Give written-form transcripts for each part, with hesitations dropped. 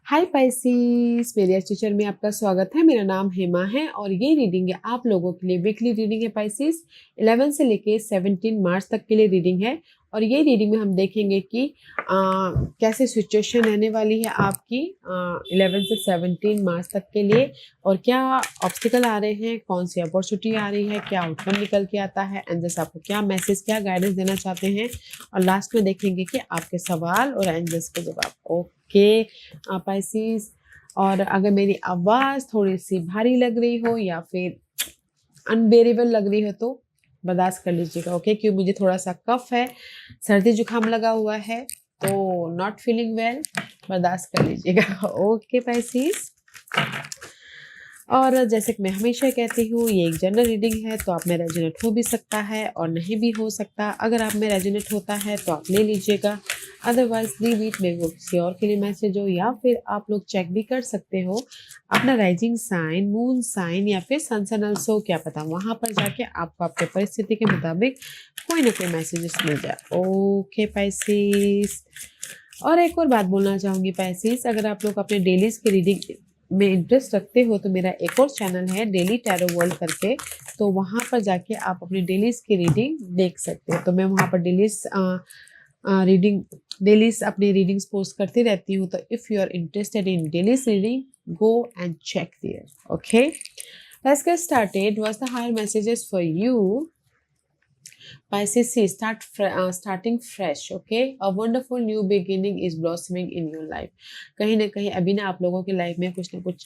हाय Pisces, मेरे आज teacher में आपका स्वागत है। मेरा नाम हेमा है और ये रीडिंग है आप लोगों के लिए। वीकली रीडिंग है पाइसिस। 11 से लेके 17 मार्च तक के लिए रीडिंग है और ये रीडिंग में हम देखेंगे कि कैसे सिचुएशन रहने वाली है आपकी 11 से 17 मार्च तक के लिए, और क्या ऑब्स्टिकल आ रहे हैं, कौन सी अपॉर्चुनिटी आ रही है, क्या आउटकम निकल के आता है, एंजल्स आपको क्या मैसेज, क्या गाइडेंस देना चाहते हैं। और लास्ट में देखेंगे कि आपके सवाल और एंजल्स के जवाब। ओके पाइसिस, और अगर मेरी आवाज़ थोड़ी सी भारी लग रही हो या फिर अनबेरेबल लग रही हो तो बर्दाश्त कर लीजिएगा। ओके, क्योंकि मुझे थोड़ा सा कफ है, सर्दी जुकाम लगा हुआ है, तो नॉट फीलिंग वेल, बर्दाश्त कर लीजिएगा। ओके पाइसिस, और जैसे कि मैं हमेशा कहती हूँ, ये एक जनरल रीडिंग है, तो आप में रेजोनेट हो भी सकता है और नहीं भी हो सकता। अगर आप में रेजोनेट होता है तो आप ले लीजिएगा, अदरवाइज लीव इट, मेरे को किसी और के लिए मैसेज हो, या फिर आप लोग चेक भी कर सकते हो अपना राइजिंग साइन, मून साइन या फिर सन सन अल्सो, क्या पता वहां पर जाके आपको आपके परिस्थिति के मुताबिक कोई ना कोई मैसेजेस मिल जाए। ओके पाइसिस, और एक और बात बोलना चाहूंगी पाइसिस, अगर आप लोग अपने डेलीज की रीडिंग में इंटरेस्ट रखते हो तो मेरा एक और चैनल है डेली टैरो वर्ल्ड करके, तो वहाँ पर जाके आप अपनी डेलीज की रीडिंग देख सकते हो। तो मैं वहाँ पर डेलीज अपनी रीडिंग्स पोस्ट करती रहती हूँ, तो if you are interested in dailies reading, go and check there. Okay, let's get started. What's the higher messages for you Pisces? See, starting fresh. Okay, a wonderful new beginning is blossoming in your life. कहीं ना कहीं अभी ना आप लोगों की life में कुछ ना कुछ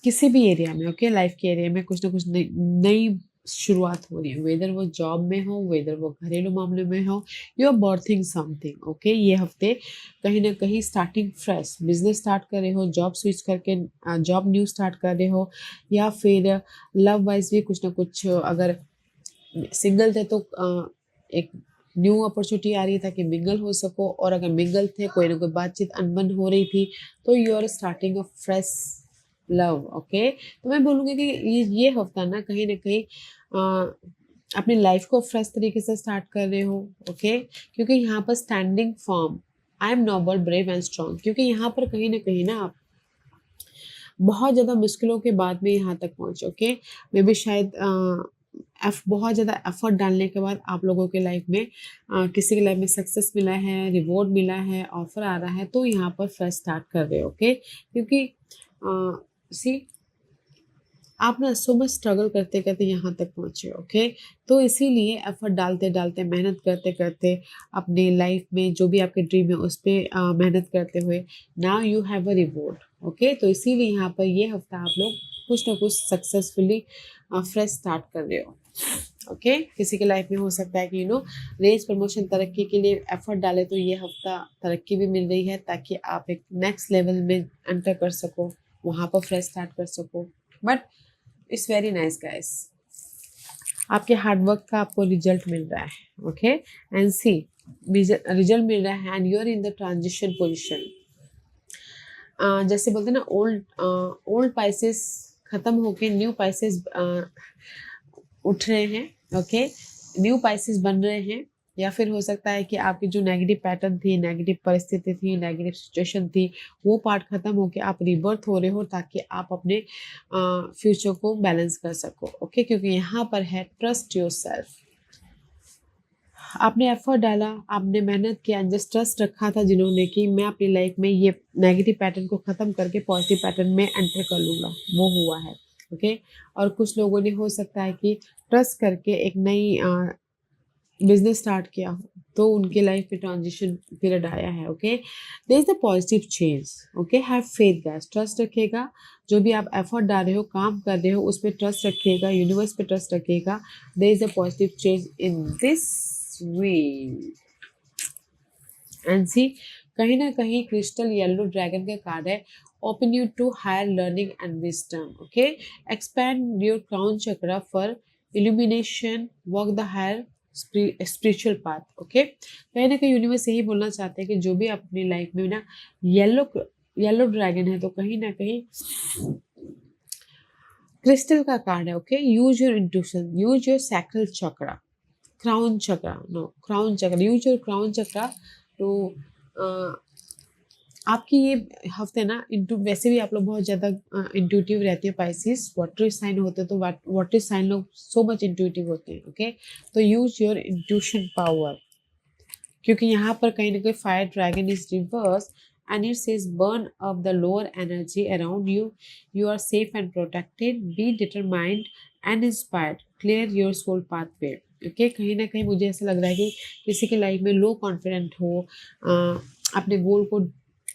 किसी भी एरिया में, ओके, लाइफ के एरिया में कुछ ना कुछ नई शुरुआत हो रही है। वेदर वो जॉब में हो, वेदर वो घरेलू मामले में हो, you are birthing something. Okay, ये हफ्ते कहीं ना कहीं स्टार्टिंग फ्रेश, बिजनेस स्टार्ट कर रहे हो, जॉब स्विच करके जॉब न्यू स्टार्ट कर रहे हो, या फिर लव वाइज भी कुछ ना कुछ, अगर सिंगल थे तो एक न्यू अपॉर्चुनिटी आ रही था कि मिंगल हो सको, और अगर मिंगल थे, कोई ना कोई बातचीत अनबन हो रही थी, तो you are starting a fresh love. Okay, तो मैं बोलूँगी कि ये हफ्ता ना कहीं अपनी लाइफ को फ्रेश तरीके से स्टार्ट कर रहे हो। ओके, क्योंकि यहाँ पर standing form, I am noble brave and strong, क्योंकि यहाँ पर कहीं ना आप बहुत ज़्यादा मुश्किलों के बाद में यहाँ तक पहुँचे। ओके, मे बी शायद बहुत ज़्यादा एफर्ट डालने के बाद आप लोगों के लाइफ में किसी की लाइफ में सक्सेस मिला है, रिवॉर्ड मिला है, ऑफर आ रहा है, तो यहाँ पर फ्रेश स्टार्ट कर रहे हो। ओके, क्योंकि सी आप ना सो मच स्ट्रगल करते करते यहाँ तक पहुँचे। ओके, तो इसीलिए एफर्ट डालते डालते, मेहनत करते करते, अपनी लाइफ में जो भी आपके ड्रीम है उस पर मेहनत करते हुए, now you have a reward. Okay, तो इसीलिए यहाँ पर ये हफ्ता आप लोग कुछ ना कुछ सक्सेसफुली फ्रेश स्टार्ट कर रहे हो। ओके, किसी के लाइफ में हो सकता है कि रेंज प्रमोशन, तरक्की के लिए एफर्ट डाले, तो ये हफ्ता तरक्की भी मिल रही है, ताकि आप एक नेक्स्ट लेवल में एंटर कर सको, वहाँ पर फ्रेश स्टार्ट कर सको। But it's very nice guys, आपके हार्डवर्क का आपको रिजल्ट मिल रहा है। ओके, एंड सी, रिजल्ट मिल रहा है, and you are in the transition position. जैसे बोलते हैं ना, ओल्ड पाइसेस खत्म होके न्यू पाइसेस उठ रहे हैं। ओके, न्यू पाइसेस बन रहे हैं, या फिर हो सकता है कि आपकी जो नेगेटिव पैटर्न थी, नेगेटिव परिस्थिति थी, नेगेटिव सिचुएशन थी, वो पार्ट खत्म होके आप रिबर्थ हो रहे हो, ताकि आप अपने फ्यूचर को बैलेंस कर सको। ओके, क्योंकि यहाँ पर है ट्रस्ट योर सेल्फ। आपने एफर्ट डाला, आपने मेहनत किया, जस्ट ट्रस्ट रखा था जिन्होंने, कि मैं अपनी लाइफ में ये नेगेटिव पैटर्न को ख़त्म करके पॉजिटिव पैटर्न में एंटर कर लूँगा, वो हुआ है। ओके, और कुछ लोगों ने हो सकता है कि ट्रस्ट करके एक नई बिजनेस स्टार्ट किया हो, तो उनके लाइफ में ट्रांजिशन पीरियड आया है। Okay, there is the positive change. Okay, have faith guys, trust रखिएगा, जो भी आप एफर्ट डाल रहे हो, काम कर रहे हो, उस पर ट्रस्ट रखिएगा, यूनिवर्स पे ट्रस्ट रखिएगा। There is a positive change in this week. And see, कहीं ना कहीं क्रिस्टल येलो ड्रैगन का कार्ड है, open you to higher learning and wisdom. Okay, expand your crown chakra for illumination, walk the higher spiritual path. Okay, कहीं ना कहीं universe यही बोलना चाहते हैं कि जो भी अपनी लाइफ में ना येलो ड्रैगन है, तो कहीं ना कहीं क्रिस्टल का कार्ड है। Okay, use your intuition, use your sacral chakra, crown chakra, no, crown chakra, use your crown chakra to आपकी ये हफ्ते ना इंटू वैसे भी आप लोग बहुत ज़्यादा इंट्यूटिव रहते हैं पाइसिस, वाटर साइन होते हैं तो वाटर साइन लोग सो मच इंट्यूटिव होते हैं। ओके, तो यूज योर इंट्यूशन पावर, क्योंकि यहाँ पर कहीं ना कहीं fire dragon is reverse and it says burn up the lower energy around you, you are safe and protected, be determined and inspired, clear your soul pathway. Okay, कहीं ना कहीं मुझे ऐसा लग रहा है कि किसी के लाइफ में लो कॉन्फिडेंट हो अपने गोल को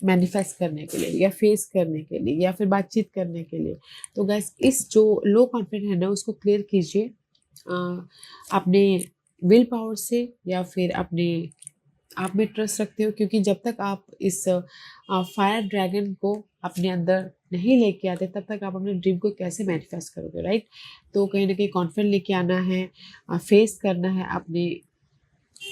मैनिफेस्ट करने के लिए या फेस करने के लिए या फिर बातचीत करने के लिए। तो गैस इस जो लो कॉन्फिडेंट है ना उसको क्लियर कीजिए अपने विल पावर से या फिर अपने आप में ट्रस्ट रखते हो, क्योंकि जब तक आप इस फायर ड्रैगन को अपने अंदर नहीं लेके आते तब तक आप अपने ड्रीम को कैसे मैनिफेस्ट करोगे, राइट। तो कहीं ना कहीं कॉन्फिडेंट लेके आना है, फेस करना है अपनी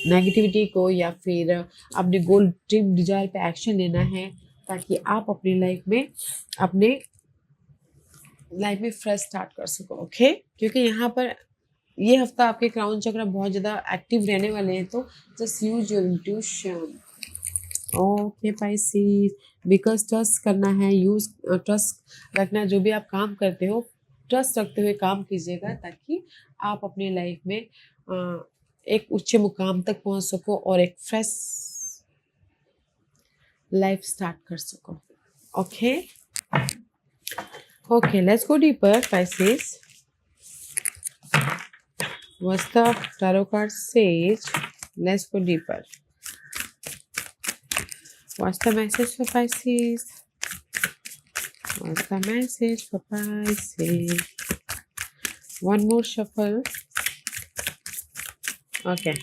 नेगेटिविटी को या फिर अपने गोल ड्रीम डिजायर पे एक्शन लेना है, ताकि आप अपनी लाइफ में फ्रेश स्टार्ट कर सको। ओके, क्योंकि यहाँ पर ये हफ्ता आपके क्राउन चक्र बहुत ज़्यादा एक्टिव रहने वाले हैं, तो just use your intuition. Okay Pisces, because trust करना है, यूज ट्रस्ट रखना है, जो भी आप काम करते हो ट्रस्ट रखते हुए काम कीजिएगा, ताकि आप अपने लाइफ में एक उच्च मुकाम तक पहुंच सको और एक फ्रेश लाइफ स्टार्ट कर सको। Okay okay, let's go deeper Pisces. What's the tarot card says? Let's go deeper. What's the message for Pisces? What's the message for Pisces? One more shuffle. Okay.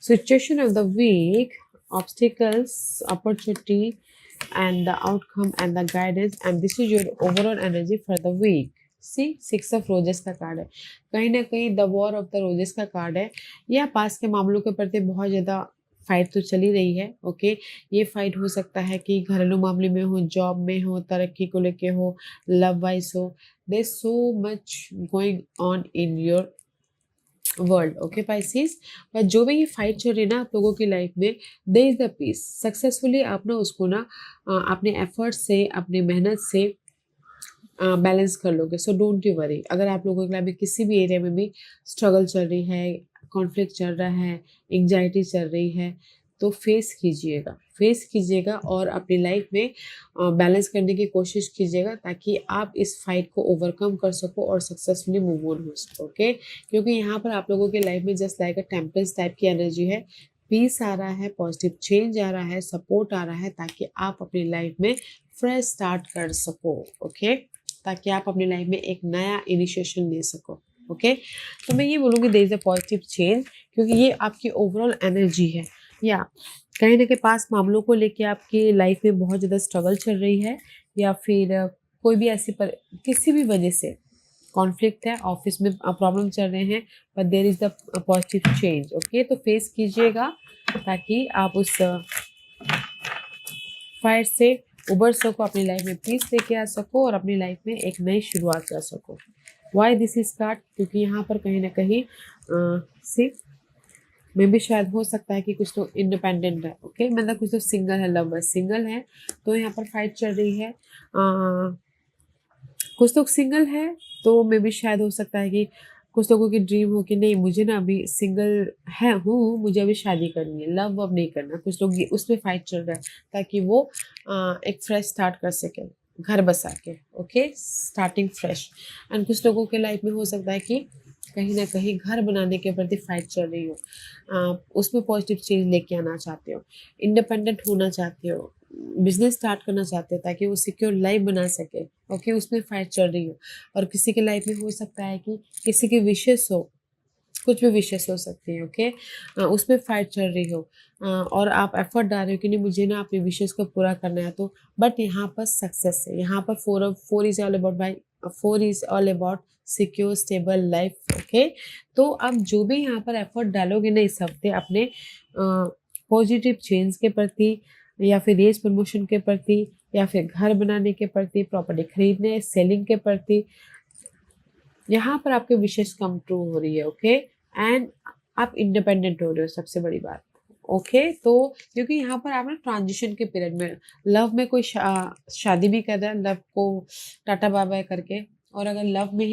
Situation of the week, obstacles, opportunity, and the outcome and the guidance, and this is your overall energy for the week. See 6 of roses का card है, कहीं ना कहीं the war of the roses का card है। या पास के मामलों के प्रति बहुत ज़्यादा फाइट तो चली रही है। ओके, ये फाइट हो सकता है कि घरेलू मामले में हो, जॉब में हो, तरक्की को लेके हो, लव वाइज हो, there so much going on in your world. Okay Pisces, पर जो भी ये फाइट चल रही है ना आप लोगों की लाइफ में, दे इज द पीस सक्सेसफुली आप ना उसको ना अपने एफर्ट से, अपनी मेहनत से बैलेंस कर लोगे। सो डोंट यू वरी, अगर आप लोगों के लाइफ में किसी भी एरिया में भी स्ट्रगल चल रही है, कॉन्फ्लिक्ट चल रहा है, एंग्जाइटी चल रही है, तो फेस कीजिएगा और अपनी लाइफ में बैलेंस करने की कोशिश कीजिएगा, ताकि आप इस फाइट को ओवरकम कर सको और सक्सेसफुली मूव ऑन हो सको। ओके, क्योंकि यहाँ पर आप लोगों के लाइफ में जस्ट लाइक अ टेम्परेंस टाइप की एनर्जी है, पीस आ रहा है, पॉजिटिव चेंज आ रहा है, सपोर्ट आ रहा है, ताकि आप अपनी लाइफ में फ्रेश स्टार्ट कर सको। ओके, ताकि आप अपनी लाइफ में एक नया इनिशिएशन ले सको। ओके, तो मैं ये बोलूँगी there is a positive change, क्योंकि ये आपकी ओवरऑल एनर्जी है। या कहीं ना कहीं पास मामलों को लेके आपकी लाइफ में बहुत ज़्यादा स्ट्रगल चल रही है, या फिर कोई भी ऐसी किसी भी वजह से कॉन्फ्लिक्ट है, ऑफिस में प्रॉब्लम चल रहे हैं, but there is the positive change. Okay, तो फेस कीजिएगा ताकि आप उस फायर से उबर सको, अपनी लाइफ में पीस लेके आ सको और अपनी लाइफ में एक नई शुरुआत कर सको। वाई दिस इज कार्ड, क्योंकि यहाँ पर कहीं ना कहीं सिर्फ में भी शायद हो सकता है कि कुछ लोग इंडिपेंडेंट है। ओके, मतलब कुछ लोग सिंगल है, लवर सिंगल है, तो यहाँ पर फाइट चल रही है। कुछ लोग सिंगल है, तो मे भी शायद हो सकता है कि कुछ लोगों की ड्रीम हो कि नहीं मुझे ना अभी सिंगल मुझे अभी शादी करनी है, लव अब नहीं करना। कुछ लोग उसमें फाइट चल रहा है ताकि वो एक फ्रेश स्टार्ट कर सके, घर बसा के। Okay, starting fresh. एंड कुछ लोगों के लाइफ में हो सकता है कि कहीं ना कहीं घर बनाने के प्रति फाइट चल रही हो, उसमें पॉजिटिव चेंज लेके आना चाहते हो, इंडिपेंडेंट होना चाहते हो, बिजनेस स्टार्ट करना चाहते हो ताकि वो सिक्योर लाइफ बना सके। ओके, उसमें फाइट चल रही हो। और किसी के लाइफ में हो सकता है कि किसी की विशेष हो, कुछ भी विशेष हो सकती है। ओके, उसमें फाइट चल रही हो, और आप एफर्ट डाल रहे हो कि नहीं मुझे ना अपनी विशेष को पूरा करना है, तो बट यहाँ पर सक्सेस है। यहाँ पर four is all about by 4 is all about secure stable life. Okay, तो आप जो भी यहाँ पर एफर्ट डालोगे ना इस हफ्ते अपने पॉजिटिव चेंज के प्रति, या फिर रेस प्रमोशन के प्रति, या फिर घर बनाने के प्रति, प्रॉपर्टी खरीदने सेलिंग के प्रति, यहाँ पर आपके विशेष कम ट्रू हो रही है। ओके, एंड आप इंडिपेंडेंट हो रहे हो, सबसे बड़ी बात। ओके तो क्योंकि यहाँ पर आप ना ट्रांजिशन के पीरियड में, लव में कोई शादी भी कर रहा है, लव को टाटा बाय बाय करके, और अगर लव में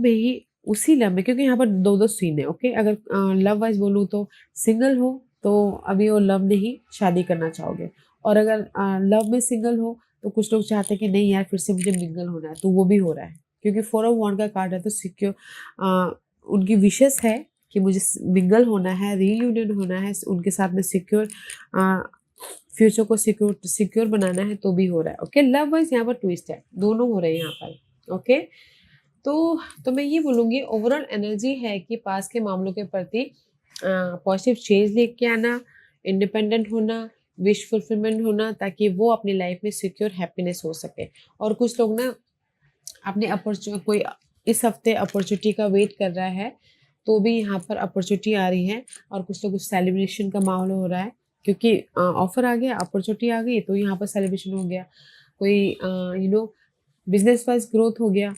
ही उसी लव में, क्योंकि यहाँ पर दो दो सीन है। ओके अगर लव वाइज बोलूँ तो सिंगल हो तो अभी वो लव में ही शादी करना चाहोगे, और अगर लव में सिंगल हो तो कुछ लोग चाहते हैं कि नहीं यार फिर से मुझे मिंगल होना है, तो वो भी हो रहा है क्योंकि 4 ऑफ वॉन्ड का कार्ड है। तो सिक्योर उनकी विशेस है कि मुझे मिंगल होना है, रीयूनियन होना है, उनके साथ में सिक्योर फ्यूचर को सिक्योर बनाना है, तो भी हो रहा है। ओके लव वाइज यहाँ पर ट्विस्ट है, दोनों हो रहे हैं यहाँ पर। ओके तो मैं ये बोलूँगी ओवरऑल एनर्जी है कि पास के मामलों के प्रति पॉजिटिव चेंज लेके आना, इंडिपेंडेंट होना, विश फुलफिलमेंट होना, ताकि वो अपनी लाइफ में सिक्योर हैप्पीनेस हो सके। और कुछ लोग ना अपने कोई इस हफ्ते अपॉर्चुनिटी का वेट कर रहा है, तो भी यहाँ पर अपॉर्चुनिटी आ रही है, और कुछ लोग सेलिब्रेशन का माहौल हो रहा है क्योंकि ऑफर आ गया, अपॉर्चुनिटी आ गई, तो यहाँ पर सेलिब्रेशन हो गया। कोई बिजनेस वाइज ग्रोथ हो गया,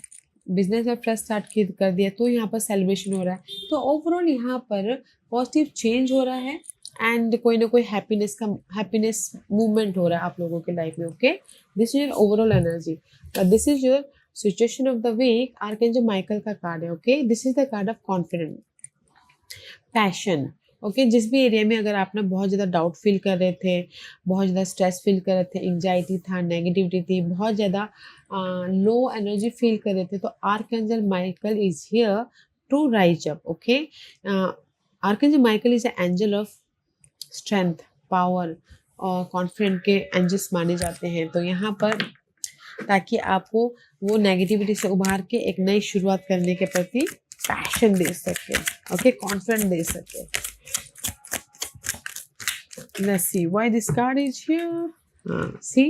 बिजनेस में फ्रेश स्टार्ट कर दिया, तो यहाँ पर सेलिब्रेशन हो रहा है। तो ओवरऑल यहाँ पर पॉजिटिव चेंज हो रहा है, एंड कोई ना कोई हैप्पीनेस मूवमेंट हो रहा है आप लोगों के लाइफ में। Okay this is your overall energy, this is your situation of the week. Archangel Michael का कार्ड है। Okay this is the card of confidence, passion. Okay जिस भी एरिया में अगर आप ना बहुत ज़्यादा डाउट फील कर रहे थे, बहुत ज़्यादा स्ट्रेस फील कर रहे थे, एंजाइटी था, नेगेटिविटी थी, बहुत ज़्यादा लो एनर्जी फील कर रहे थे, तो archangel Michael is here to rise up. Okay archangel Michael is an angel of strength, power और कॉन्फिडेंट के एंजल्स माने जाते हैं। तो यहाँ पर ताकि आपको वो नेगेटिविटी से उभार के एक नई शुरुआत करने के प्रति पैशन दे सके, ओके कॉन्फिडेंट दे सके। Let's see why this card is here. See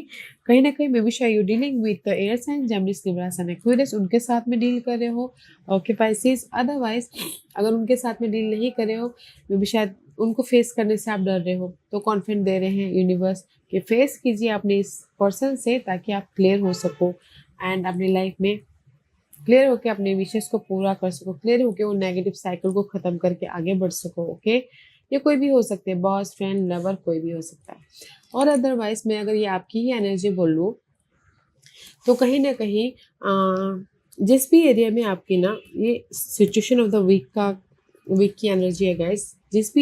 कहीं ना कहीं मे बी शायद you dealing with the air sign, Gemini, Libra, sun, Aquarius, उनके साथ में डील कर रहे हो। ओके पाइसेस अदरवाइज अगर उनके साथ में डील नहीं कर रहे हो, मे बी शायद उनको फेस करने से आप डर रहे हो, तो कॉन्फिडेंट दे रहे हैं यूनिवर्स कि फेस कीजिए अपने इस पर्सन से, ताकि आप क्लियर हो सको एंड अपनी लाइफ में क्लियर होकर अपने विशेष को पूरा कर सको, क्लियर होकर वो नेगेटिव साइकिल को ख़त्म करके आगे बढ़ सको। ओके ये कोई भी हो सकते हैं, बॉस, फ्रेंड, लवर, कोई भी हो सकता है। और अदरवाइज मैं अगर ये आपकी ही एनर्जी बोल लूँ तो कहीं ना कहीं जिस भी एरिया में आपकी ना ये सिचुएशन ऑफ द वीक की एनर्जी है गाइस, जिस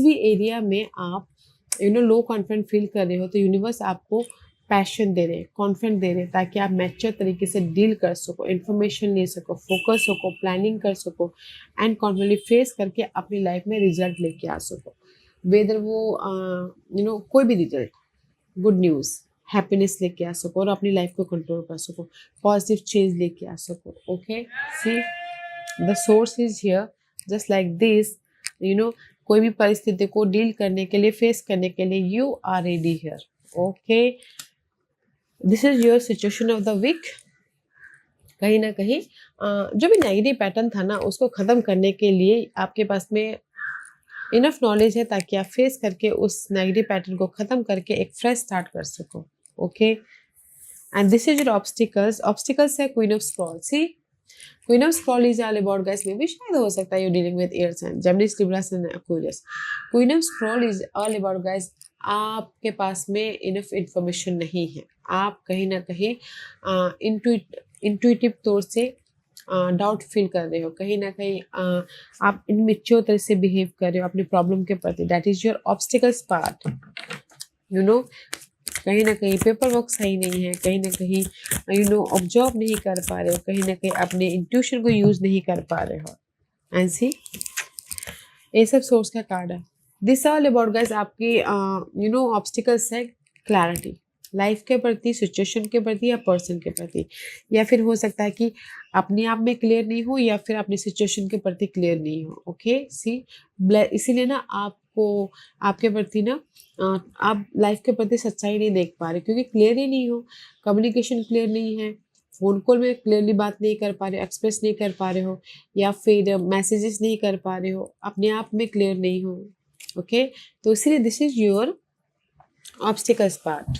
भी एरिया में आप लो कॉन्फिडेंट फील कर रहे हो, तो यूनिवर्स आपको पैशन दे रहे हैं, कॉन्फिडेंट दे रहे हैं, ताकि आप मैच्योर तरीके से डील कर सको, इन्फॉर्मेशन ले सको, फोकस सको, प्लानिंग कर सको एंड कॉन्फिडेंटली फेस करके अपनी लाइफ में रिजल्ट लेके आ सको। वेदर वो कोई भी रिजल्ट, गुड न्यूज़, हैप्पीनेस लेके आ सको और अपनी लाइफ को कंट्रोल कर सको, पॉजिटिव चेंज लेके आ सको। Okay see the source is here just like this, कोई भी परिस्थिति को डील करने के लिए, फेस करने के लिए you are ready here. Okay this is your situation of the week. कहीं ना कहीं जो भी नेगेटिव पैटर्न था ना, उसको ख़त्म करने के लिए आपके पास में इनफ नॉलेज है, ताकि आप फेस करके उस नेगेटिव पैटर्न को ख़त्म करके एक फ्रेश स्टार्ट कर सको। Okay and this is your obstacles है queen of scroll. See queen of scroll is all about guys, में भी शायद हो सकता है you dealing with air sign, Gemini, Libra and Aquarius. Queen of scroll is all about guys, आपके पास में इनफ इंफॉर्मेशन नहीं है, आप कहीं ना कहीं इंट्यूटिव तौर से डाउट फील कर रहे हो, कहीं ना कहीं आप इनमेच्योर तरह से बिहेव कर रहे हो अपनी प्रॉब्लम के प्रति। That is your obstacles part. कहीं ना कहीं पेपर वर्क सही नहीं है, कहीं ना कहीं ऑब्जर्व नहीं कर पा रहे हो, कहीं ना कहीं अपने इंट्यूशन को यूज नहीं कर पा रहे हो। एंड सी ये सब सोर्स का कार्ड है। दिस ऑल अबाउट गाइस आपकी ऑब्स्टिकल्स है क्लैरिटी, लाइफ के प्रति, सिचुएशन के प्रति या पर्सन के प्रति, या फिर हो सकता है कि अपने आप में क्लियर नहीं हो या फिर अपनी सिचुएशन के प्रति क्लियर नहीं हो। ओके सी इसीलिए ना आपको आपके प्रति ना आप लाइफ के प्रति सच्चाई नहीं देख पा रहे, क्योंकि क्लियर ही नहीं हो, कम्युनिकेशन क्लियर नहीं है, फ़ोन कॉल में क्लियरली बात नहीं कर पा रहे हो, एक्सप्रेस नहीं कर पा रहे हो, या फिर मैसेजेस नहीं कर पा रहे हो, अपने आप में क्लियर नहीं हो। ओके तो इसीलिए this is your obstacles part.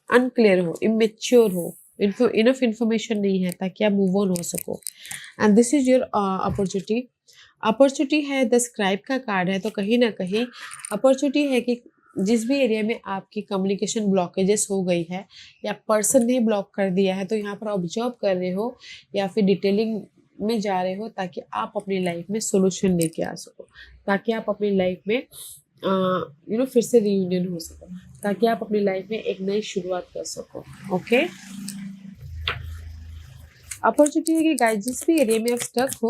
Unclear हो, इमेच्योर हो, इनफ इंफॉर्मेशन नहीं है ताकि आप मूव ऑन हो सको। And this is your opportunity. Opportunity है, द स्क्राइब का कार्ड है, तो कहीं ना कहीं अपॉर्चुनिटी है कि जिस भी एरिया में आपकी कम्युनिकेशन ब्लॉकेजेस हो गई है या पर्सन ने ब्लॉक कर दिया है, तो यहाँ पर ऑब्जर्व कर रहे हो या फिर डिटेलिंग में जा रहे हो ताकि आप अपनी लाइफ में सोल्यूशन लेके आ सको, ताकि आप अपनी लाइफ में फिर से रियूनियन हो सको, ताकि आप अपनी लाइफ में एक नई शुरुआत कर सको। ओके, अपॉर्चुनिटी है कि गाइस जिस भी एरिया में आप स्टक हो,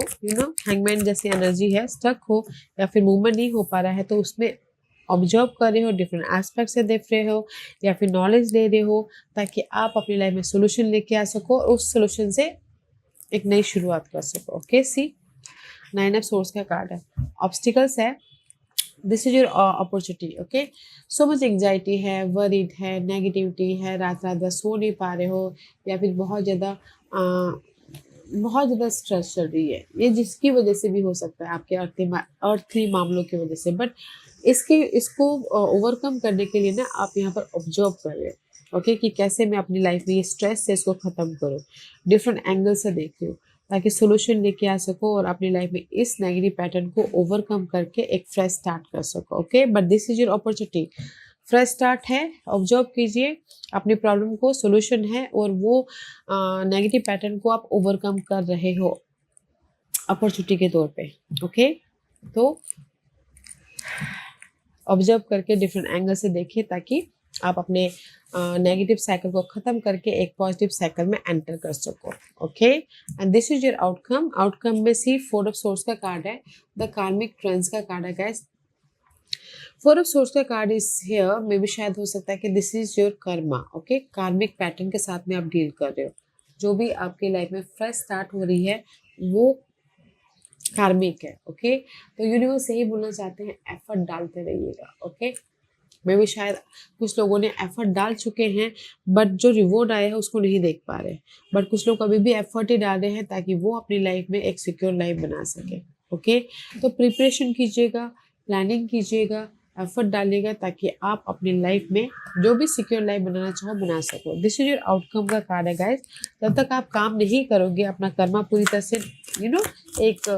हैंगमैन जैसी एनर्जी है, स्टक हो या फिर मूवमेंट नहीं हो पा रहा है, तो उसमें ऑब्जर्व कर रहे हो, डिफरेंट एस्पेक्ट से देख रहे हो या फिर नॉलेज ले रहे हो ताकि आप अपनी लाइफ में सोल्यूशन लेके आ सको और उस सोल्यूशन से एक नई शुरुआत कर सको। ओके, सी 9 ऑफ सोर्स का कार्ड है, ऑब्स्टिकल्स है, this is your opportunity. Okay, so much anxiety है, वरीड है, नेगेटिविटी है, रात रात भर सो नहीं पा रहे हो या फिर बहुत ज़्यादा स्ट्रेस चल रही है, ये जिसकी वजह से भी हो सकता है, आपके अर्थी मामलों की वजह से, बट इसको ओवरकम करने के लिए ना आप यहाँ पर ऑब्जर्व कर रहे हो। ओके, कि कैसे मैं अपनी लाइफ में ये स्ट्रेस से इसको ख़त्म करूँ, डिफरेंट एंगल से देख रही हूँ ताकि सोल्यूशन लेके आ सको और अपनी लाइफ में इस नेगेटिव पैटर्न को ओवरकम करके एक फ्रेश स्टार्ट कर सको। Okay, but this is your opportunity, fresh start है, ऑब्जर्व कीजिए अपनी प्रॉब्लम को, सोल्यूशन है और वो नेगेटिव पैटर्न को आप ओवरकम कर रहे हो अपॉर्चुनिटी के तौर पे। ओके, तो ऑब्जर्व करके डिफरेंट एंगल से देखिए ताकि आप अपने नेगेटिव साइकिल को ख़त्म करके एक पॉजिटिव साइकिल में एंटर कर सको। Okay, and this is your outcome. Outcome में सी 4 ऑफ सोर्स का कार्ड है, द कार्मिक ट्रेंड्स का कार्ड है गाइस। 4 ऑफ सोर्स का कार्ड इज हियर, मे भी शायद हो सकता है कि this is your Karma. Okay, कार्मिक पैटर्न के साथ में आप डील कर रहे हो, जो भी आपकी लाइफ में फ्रेश स्टार्ट हो रही है वो कार्मिक है। ओके, तो यूनिवर्स यही बोलना चाहते हैं, एफर्ट डालते रहिएगा। ओके, मैं भी शायद कुछ लोगों ने एफर्ट डाल चुके हैं बट जो रिवॉर्ड आया है उसको नहीं देख पा रहे, बट कुछ लोग अभी भी एफर्ट ही डाल रहे हैं ताकि वो अपनी लाइफ में एक सिक्योर लाइफ बना सके। ओके, तो प्रिपरेशन कीजिएगा, प्लानिंग कीजिएगा, एफर्ट डालिएगा ताकि आप अपनी लाइफ में जो भी सिक्योर लाइफ बनाना चाहो बना सको। दिस इज योर आउटकम का कार्ड है गाइस। जब तक आप काम नहीं करोगे, अपना कर्मा पूरी तरह से एक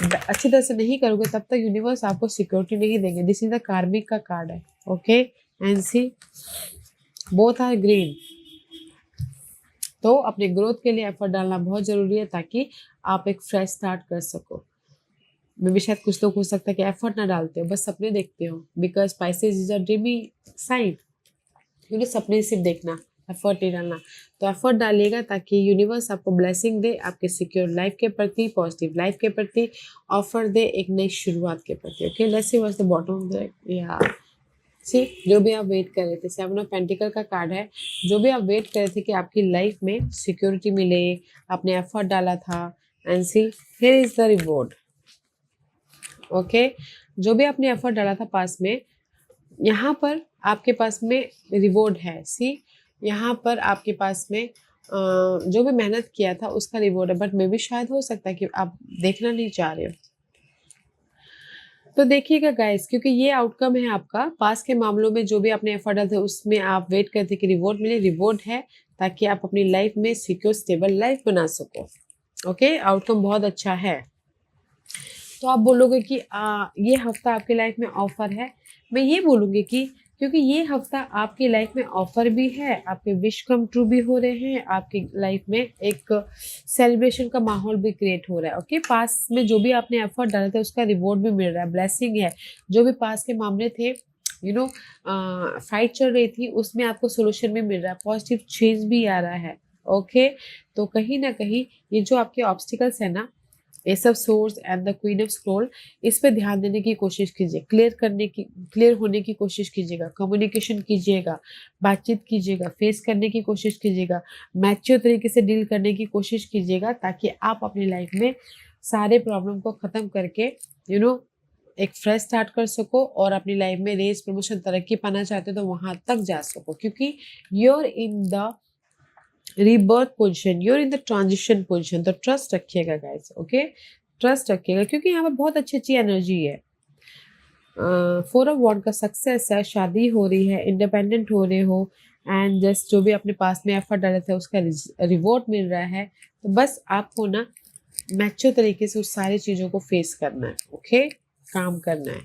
अच्छी तरह से नहीं करोगे, तब तक यूनिवर्स आपको सिक्योरिटी नहीं देंगे। दिस इज द कार्मिक का कार्ड है। Okay, and see both are green, तो अपने ग्रोथ के लिए एफर्ट डालना बहुत जरूरी है ताकि आप एक फ्रेश स्टार्ट कर सको। मैं भी शायद कुछ लोग हो सकता है कि एफर्ट ना डालते हो, बस सपने देखते हो, because Pisces is a dreamy sign, क्योंकि सपने सिर्फ देखना, एफर्ट नहीं डालना। तो एफर्ट डालिएगा ताकि यूनिवर्स आपको ब्लेसिंग दे, आपके सिक्योर लाइफ के प्रति, पॉजिटिव लाइफ के प्रति ऑफर दे, एक नई शुरुआत के प्रति। Okay, let's see what's the bottom of the, या सी जो भी आप वेट कर रहे थे, 7 ऑफ पेंटिकल का कार्ड है, जो भी आप वेट कर रहे थे कि आपकी लाइफ में सिक्योरिटी मिले, आपने एफर्ट डाला था, and see here is the reward. Okay, जो भी आपने एफर्ट डाला था पास में, यहाँ पर आपके पास में रिवॉर्ड है। सी यहाँ पर आपके पास में जो भी मेहनत किया था उसका रिवॉर्ड है, बट मे भी शायद हो सकता है कि आप देखना नहीं चाह रहे हो। तो देखिएगा गाइस, क्योंकि ये आउटकम है आपका, पास के मामलों में जो भी आपने एफर्ट डाला था उसमें आप वेट करते कि रिवॉर्ड मिले, रिवॉर्ड है ताकि आप अपनी लाइफ में सिक्योर स्टेबल लाइफ बना सको। ओके, आउटकम बहुत अच्छा है। तो आप बोलोगे कि ये हफ्ता आपकी लाइफ में ऑफर है, मैं ये बोलूँगी कि क्योंकि ये हफ्ता आपकी लाइफ में ऑफर भी है, आपके विश कम ट्रू भी हो रहे हैं, आपकी लाइफ में एक सेलिब्रेशन का माहौल भी क्रिएट हो रहा है। ओके, पास में जो भी आपने एफर्ट डाला था उसका रिवॉर्ड भी मिल रहा है, ब्लेसिंग है। जो भी पास के मामले थे, फाइट चल रही थी, उसमें आपको सोल्यूशन भी मिल रहा है, पॉजिटिव चेंज भी आ रहा है। ओके, तो कहीं ना कहीं ये जो आपके ऑब्स्टिकल्स है ना, S of source and the queen of scroll, इस पे ध्यान देने की कोशिश कीजिए, क्लियर होने की कोशिश कीजिएगा, कम्युनिकेशन कीजिएगा, बातचीत कीजिएगा, फेस करने की कोशिश कीजिएगा, मैच्योर तरीके से डील करने की कोशिश कीजिएगा ताकि आप अपनी लाइफ में सारे प्रॉब्लम को ख़त्म करके एक फ्रेश स्टार्ट कर सको और अपनी लाइफ में रेस, प्रमोशन, तरक्की पाना चाहते हो तो वहां तक जा सको, क्योंकि you're in the rebirth position, you're in the transition position. तो ट्रस्ट रखिएगा गाइस। ओके, ट्रस्ट रखिएगा क्योंकि यहाँ पर बहुत अच्छी अच्छी एनर्जी है। 4 ऑफ वॉन्ड का सक्सेस है, शादी हो रही है, इंडिपेंडेंट हो रहे हो, एंड जस्ट जो भी अपने पास में एफर्ट डाले थे उसका रिवॉर्ड मिल रहा है। तो बस आपको ना मैच्योर तरीके से उस सारी चीज़ों को फेस करना है, ओके, काम करना है।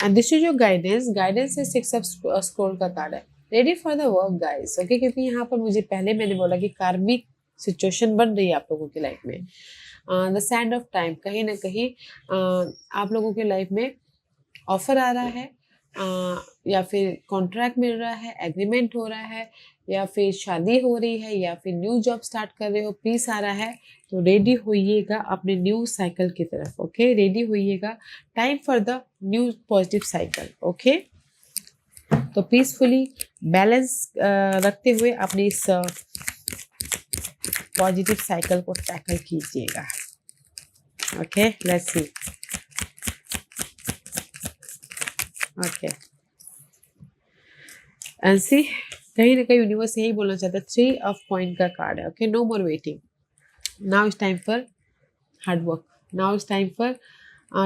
And this is your guidance से 6 ऑफ स्क्रोल का कार्ड है। Ready for the work guys, okay, क्योंकि यहाँ पर मुझे पहले मैंने बोला कि कार्मिक सिचुएशन बन रही है आप लोगों की लाइफ में। द सैंड ऑफ टाइम, कहीं ना कहीं आप लोगों के लाइफ में ऑफर आ रहा है, या फिर कॉन्ट्रैक्ट मिल रहा है, एग्रीमेंट हो रहा है, या फिर शादी हो रही है, या फिर न्यू जॉब स्टार्ट कर रहे हो, पीस आ रहा है। तो रेडी होइएगा अपने न्यू साइकिल की तरफ, ओके, रेडी होइएगा, time for the new positive cycle, okay. तो पीसफुली बैलेंस रखते हुए अपनी इस पॉजिटिव साइकिल को टैकल कीजिएगा, ओके। Let's see, okay, and see, कहीं ना कहीं यूनिवर्स यही बोलना चाहता है, 3 ऑफ कॉइन का कार्ड है, okay. No more waiting, now is time for hard work, now is time for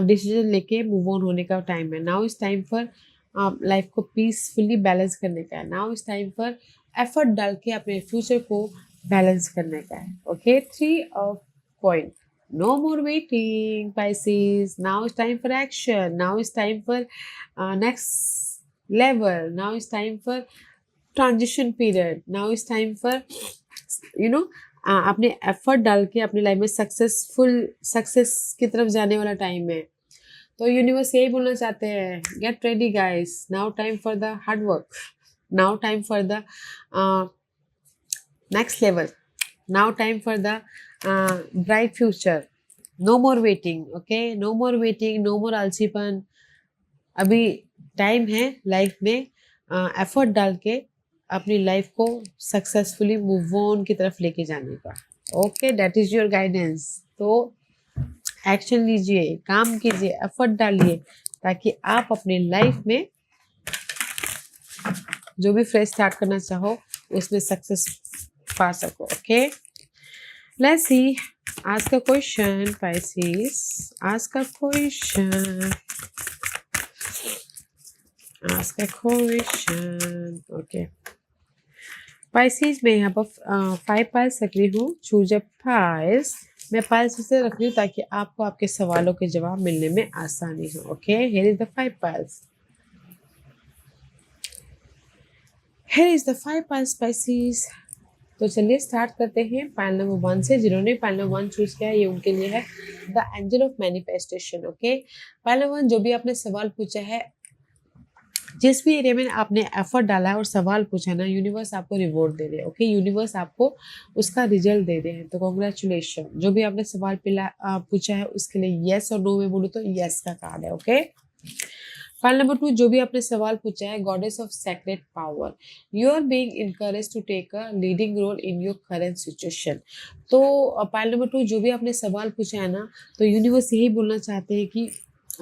decision लेके मूव ऑन होने का टाइम है, now is time for life को पीसफुली बैलेंस करने का है, now is time for effort डाल के अपने फ्यूचर को बैलेंस करने का है, okay. 3 of coin, no more waiting Pisces, now is time for action, now is time for next level, now it's time for transition period, now it's time for अपने effort डाल के अपनी life में success की तरफ जाने वाला time है। तो यूनिवर्स यही बोलना चाहते हैं, get ready guys, now time for the hard work, now time for the next level, now time for the bright future, no more waiting, okay, no more waiting, no more आलसीपन। अभी time है life में effort डाल के अपनी life को successfully move on की तरफ लेके जाने का, okay. That is your guidance. तो एक्शन लीजिए, काम कीजिए, एफर्ट डालिए, ताकि आप अपनी लाइफ में जो भी फ्रेश स्टार्ट करना चाहो उसमें सक्सेस पा सको, okay. Let's C, ask a question Pisces, ask a question, ask a question, okay। Pisces में यहाँ पर 5 पाइल्स रख रही हूँ, चूज अ पाइल्स। मैं पाइल्स इसे रख रही हूँ ताकि आपको आपके सवालों के जवाब मिलने में आसानी हो, okay. here is the 5 piles, here is the 5 piles Pisces। तो चलिए स्टार्ट करते हैं पाइल नंबर 1 से। जिन्होंने पाइल नंबर 1 चूज किया है ये उनके लिए है the angel of manifestation, okay. Pile number 1, जो भी आपने सवाल पूछा है, जिस भी एरिया में आपने एफर्ट डाला है और सवाल पूछा है ना, यूनिवर्स आपको रिवॉर्ड दे रहे हैं, ओके। यूनिवर्स आपको उसका रिजल्ट दे रहे हैं, तो कॉन्ग्रेचुलेशन। जो भी आपने सवाल पूछा है उसके लिए यस और नो में बोलो तो यस का कार्ड है, ओके। फाइल नंबर 2, जो भी आपने सवाल पूछा है, goddess of secret power, you are being encourage to take a leading role in your current situation. तो फाइल नंबर 2, जो भी आपने सवाल पूछा है ना, तो यूनिवर्स यही बोलना चाहते हैं कि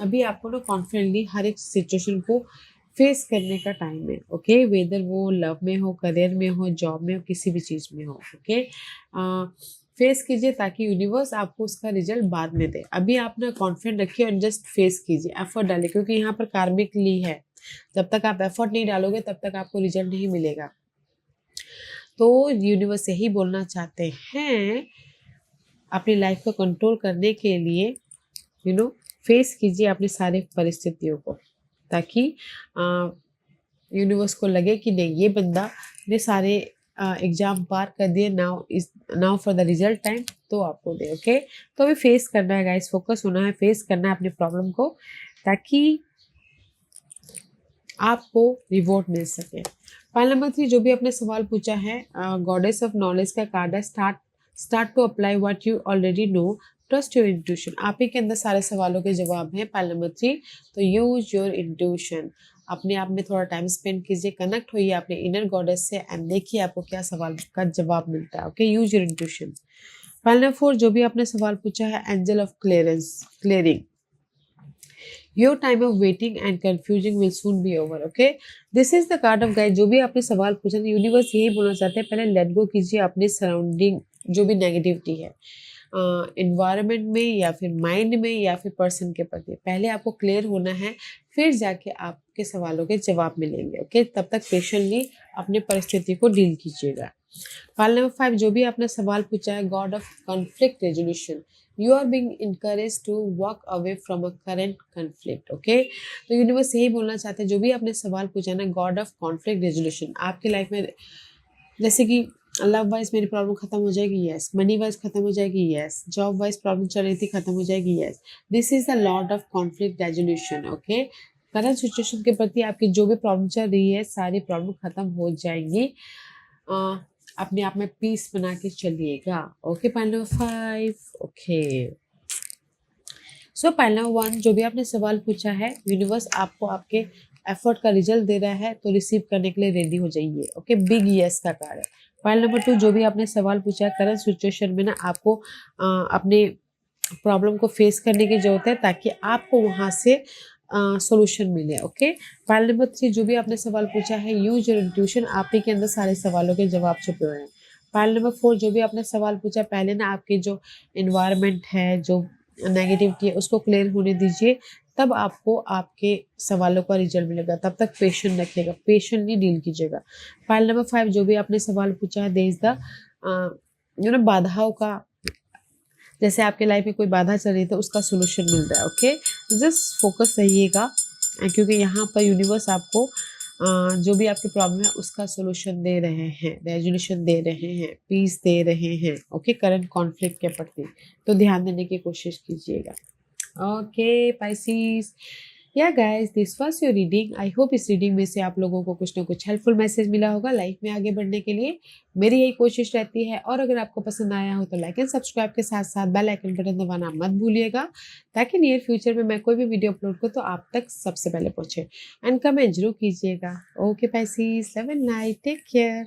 अभी आपको ना कॉन्फिडेंटली हर एक सिचुएशन को फेस करने का टाइम है, ओके। वेदर वो लव में हो, करियर में हो, जॉब में हो, किसी भी चीज़ में हो, ओके। फेस कीजिए ताकि यूनिवर्स आपको उसका रिजल्ट बाद में दे। अभी आप ना कॉन्फिडेंट रखिए और जस्ट फेस कीजिए, एफर्ट डालिए, क्योंकि यहाँ पर कार्मिकली है, जब तक आप एफर्ट नहीं डालोगे तब तक आपको रिजल्ट नहीं मिलेगा। तो यूनिवर्स यही बोलना चाहते हैं, अपनी लाइफ को कंट्रोल करने के लिए फेस कीजिए अपनी सारी परिस्थितियों को, ताकि यूनिवर्स को लगे कि नहीं, ये बंदा ने सारे एग्जाम पार कर दिए, now for the result time, तो आपको दे, ओके। तो अभी फेस करना है गाइस, फोकस होना है, फेस करना है अपनी प्रॉब्लम को, ताकि आपको रिवॉर्ड मिल सके। फाइल नंबर 3, जो भी आपने सवाल पूछा है, गॉडेस ऑफ नॉलेज का कार्ड है, start to apply what you already know, trust your intuition. आप ही के अंदर सारे सवालों के जवाब हैं फाइल नंबर 3, तो यूज योर इंट्यूशन। अपने आप में थोड़ा टाइम स्पेंड कीजिए, कनेक्ट होइए अपने इनर गॉडेस से एंड देखिए आपको क्या सवाल का जवाब मिलता है, okay. Use your intuition. File number 4, जो भी आपने सवाल पूछा है, angel of clearing, your time of waiting and confusing will soon be over, okay. This is the card of guide. जो भी आपने सवाल पूछा, यूनिवर्स यही बोलना चाहते हैं, पहले लेट गो कीजिए अपनी सराउंडिंग जो भी नेगेटिविटी है, इन्वायरमेंट में या फिर माइंड में या फिर पर्सन के प्रति। पहले आपको क्लियर होना है, फिर जाके आपके सवालों के जवाब मिलेंगे। ओके, तब तक पेशेंटली अपने परिस्थिति को डील कीजिएगा। फाइल नंबर 5, जो भी आपने सवाल पूछा है, god of conflict resolution, you are being encourage to walk away from a current conflict. Okay, तो यूनिवर्स यही बोलना चाहते हैं, जो भी आपने सवाल पूछा ना, गॉड ऑफ कॉन्फ्लिक्ट रेजोल्यूशन, आपकी लाइफ में जैसे कि लव वाइज मेरी प्रॉब्लम खत्म हो जाएगी, यस। मनी वाइज खत्म हो जाएगी, यस। जॉब वाइज प्रॉब्लम चल रही थी, खत्म हो जाएगी, yes. This is the Lord of conflict resolution. Okay, current situation के प्रति आपकी जो भी प्रॉब्लम चल रही है, सारी प्रॉब्लम खत्म हो जाएंगी। अपने आप में पीस बना के चलिएगा। Okay, point number 5। Okay, so point number 1, जो भी आपने सवाल पूछा है, यूनिवर्स आपको आपके एफर्ट का रिजल्ट दे रहा है, तो रिसीव करने के लिए रेडी हो जाइए। ओके, बिग यस का कार्ड है। पॉइंट नंबर 2, जो भी आपने सवाल पूछा है, करंट सिचुएशन में ना आपको अपने प्रॉब्लम को फेस करने की जरूरत है, ताकि आपको वहां से सॉल्यूशन मिले। ओके, पॉइंट नंबर 3, जो भी आपने सवाल पूछा है, यूज योर इंट्यूशन, आप ही के अंदर सारे सवालों के जवाब छुपे हुए हैं। पॉइंट नंबर 4, जो भी आपने सवाल पूछा, पहले ना आपके जो इन्वायरमेंट है, जो नेगेटिविटी है, उसको क्लियर होने दीजिए, तब आपको आपके सवालों का रिजल्ट मिलेगा। तब तक पेशेंट रखिएगा, पेशेंटली डील कीजिएगा। पॉइंट नंबर 5, जो भी आपने सवाल पूछा है, देयर इज द बाधाओं का, जैसे आपके लाइफ में कोई बाधा चल रही है, तो उसका सोल्यूशन मिल रहा है। ओके, जस्ट फोकस रहिएगा, क्योंकि यहाँ पर यूनिवर्स आपको जो भी आपकी प्रॉब्लम है, उसका सोल्यूशन दे रहे हैं, रेजोल्यूशन दे रहे हैं, पीस दे रहे हैं। ओके, करंट कॉन्फ्लिक्ट के प्रति तो ध्यान देने की कोशिश कीजिएगा। ओके पाइसेस, या guys, this was your reading. I hope इस रीडिंग में से आप लोगों को कुछ ना कुछ हेल्पफुल मैसेज मिला होगा लाइफ में आगे बढ़ने के लिए। मेरी यही कोशिश रहती है, और अगर आपको पसंद आया हो तो लाइक एंड सब्सक्राइब के साथ साथ बेल आइकन बटन दबाना मत भूलिएगा, ताकि नियर फ्यूचर में मैं कोई भी वीडियो अपलोड करूँ तो आप तक सबसे पहले पहुंचे। एंड कमेंट जरूर कीजिएगा। Okay Pisces, love and light, take care.